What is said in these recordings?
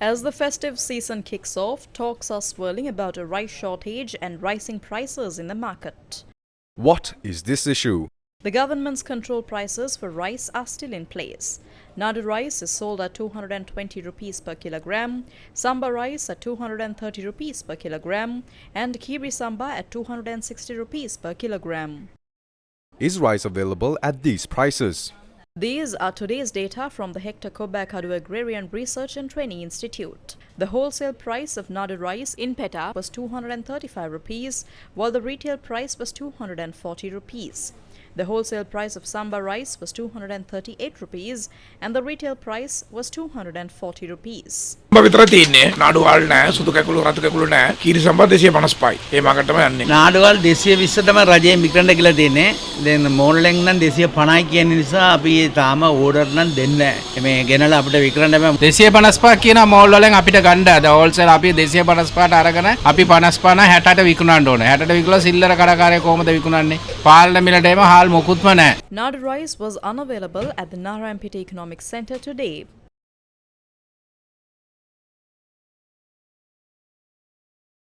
As the festive season kicks off, talks are swirling about a rice shortage and rising prices in the market. What is this issue? The government's control prices for rice are still in place. Nadu rice is sold at 220 rupees per kilogram, Samba rice at 230 rupees per kilogram, and Kiri Samba at 260 rupees per kilogram. Is rice available at these prices? These are today's data from the Hector Kobakadu Agrarian Research and Training Institute. The wholesale price of Nadu rice in Peta was 235 rupees, while the retail price was 240 rupees. The wholesale price of Samba rice was 238 rupees and the retail price was 240 rupees. විතර තියෙන්නේ නාඩුවල් නැහැ සුදු කැකුළු රතු කැකුළු නැහැ කීරි සම්බා 255යි ඒ මාකට තමයි යන්නේ නාඩුවල් 220 තමයි රජයෙන් විකුණන්න කියලා දෙන්නේ දැන් මෝල්ලෙන් නම් 250යි කියන නිසා අපි තාම ඕඩර් නම් දෙන්නේ නැහැ මේ ගෙනලා අපිට විකුණන්න බෑ 255 කියන මෝල් වලින් අපිට ගන්න අද හෝල්සේල් අපි 255ට අරගෙන අපි 55 න 60ට විකුණන්න ඕනේ 60ට විකුණලා සිල්ලර කඩකාරයා කොහොමද විකුණන්නේ පාලන මිලට එම හාල් මොකුත්ම නැහැ Nadu rice was unavailable at the Narayanpeta Economic Centre today.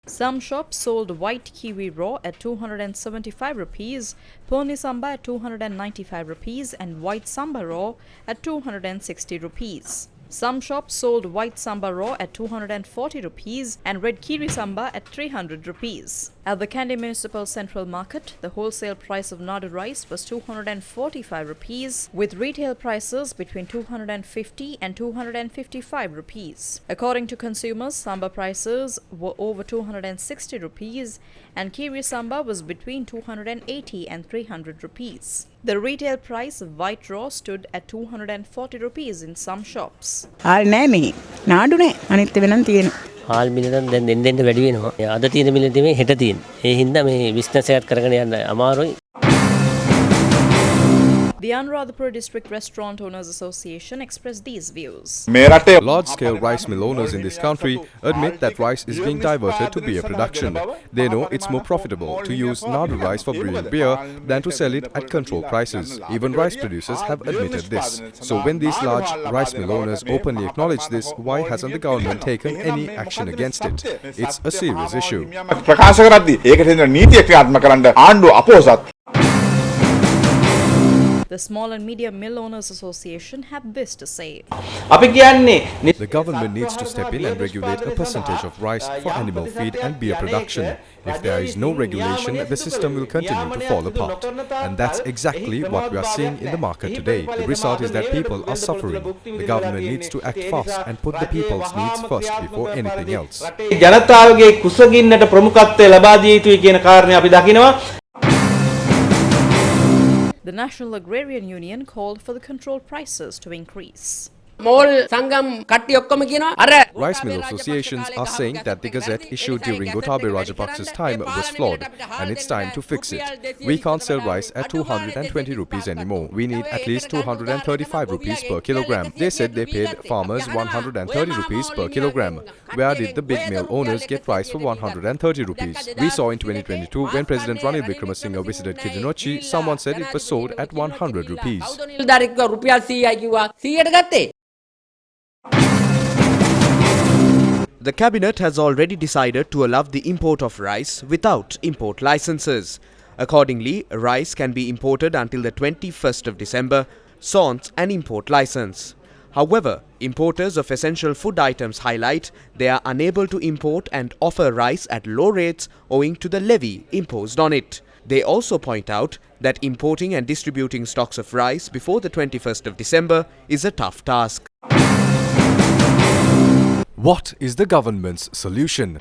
Some shops sold white kiwi raw at 275 rupees, Poni Samba at 295 rupees and white Samba raw at 260 rupees. Some shops sold white Samba raw at 240 rupees and red Kiri Samba at 300 rupees. At the Kandy Municipal Central Market, the wholesale price of Nadu rice was 245 rupees, with retail prices between 250 and 255 rupees. According to consumers, Samba prices were over 260 rupees and Kiri Samba was between 280 and 300 rupees. The retail price of white raw stood at 240 rupees in some shops. හාල් නෑ මේ නාඩු නෑ අනිත් වෙනන් තියෙනවා හාල් මිල නම් දැන් දෙන්න වැඩි වෙනවා. අද තියෙන මිල දෙමේ හෙට තියෙන. ඒ හින්දා මේ බිස්නස් එකක් කරගෙන යන්න අමාරුයි. The Anuradhapura District Restaurant Owners Association expressed these views. Large-scale rice mill owners in this country admit that rice is being diverted to beer production. They know it's more profitable to use Nadu rice for brewing beer than to sell it at controlled prices. Even rice producers have admitted this. So when these large rice mill owners openly acknowledge this, why hasn't the government taken any action against it? It's a serious issue. The Small and Medium Mill Owners Association had this to say. The government needs to step in and regulate a percentage of rice for animal feed and beer production. If there is no regulation, the system will continue to fall apart. And that's exactly what we are seeing in the market today. The result is that people are suffering. The government needs to act fast and put the people's needs first before anything else. ජනතාවගේ කුසගින්නට ප්‍රමුඛත්වය ලබා දිය යුතුයි කියන කාරණේ අපි දකිනවා The National Agrarian Union called for the controlled prices to increase. Rice mill associations are saying that the gazette issued during Gotabaya Rajapaksa's time was flawed and it's time to fix it. We can't sell rice at 220 rupees anymore. We need at least 235 rupees per kilogram. They said they paid farmers 130 rupees per kilogram. Where did the big mill owners get rice for 130 rupees? We saw in 2022 when President Ranil Wickremesinghe visited Kidinochi, someone said it was sold at 100 rupees. The cabinet has already decided to allow the import of rice without import licenses. Accordingly, rice can be imported until the 21st of December, sans an import license. However, importers of essential food items highlight they are unable to import and offer rice at low rates owing to the levy imposed on it. They also point out that importing and distributing stocks of rice before the 21st of December is a tough task. What is the government's solution?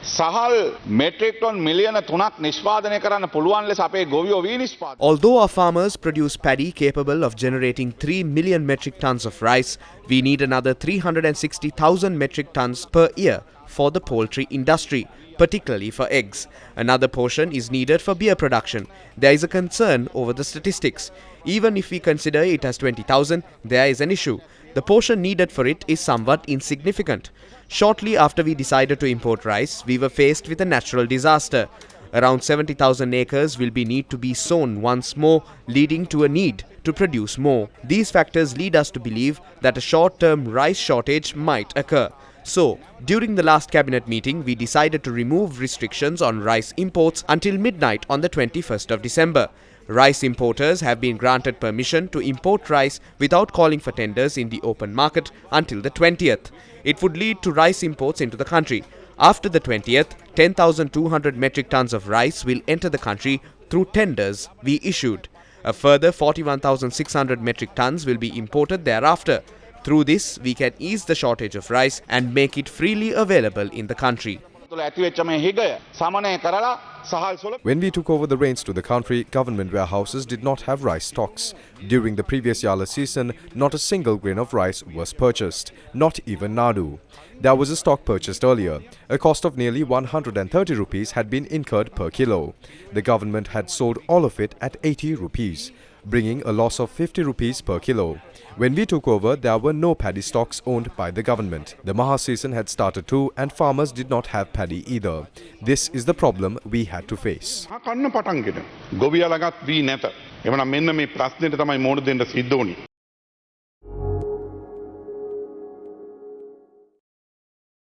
Although our farmers produce paddy capable of generating 3 million metric tons of rice, we need another 360,000 metric tons per year for the poultry industry, particularly for eggs. Another portion is needed for beer production. There is a concern over the statistics. Even if we consider it as 20,000, there is an issue. The portion needed for it is somewhat insignificant. Shortly after we decided to import rice, we were faced with a natural disaster. Around 70,000 acres will be need to be sown once more, leading to a need to produce more. These factors lead us to believe that a short-term rice shortage might occur. So, during the last cabinet meeting, we decided to remove restrictions on rice imports until midnight on the 21st of December. Rice importers have been granted permission to import rice without calling for tenders in the open market until the 20th. It would lead to rice imports into the country. After the 20th, 10,200 metric tons of rice will enter the country through tenders we issued. A further 41,600 metric tons will be imported thereafter. Through this, we can ease the shortage of rice and make it freely available in the country. When we took over the reins to the country, government warehouses did not have rice stocks. During the previous Yala season, not a single grain of rice was purchased, not even Nadu. There was a stock purchased earlier. A cost of nearly 130 rupees had been incurred per kilo. The government had sold all of it at 80 rupees, bringing a loss of 50 rupees per kilo. When we took over, there were no paddy stocks owned by the government. The Maha season had started too, and farmers did not have paddy either. This is the problem we had to face.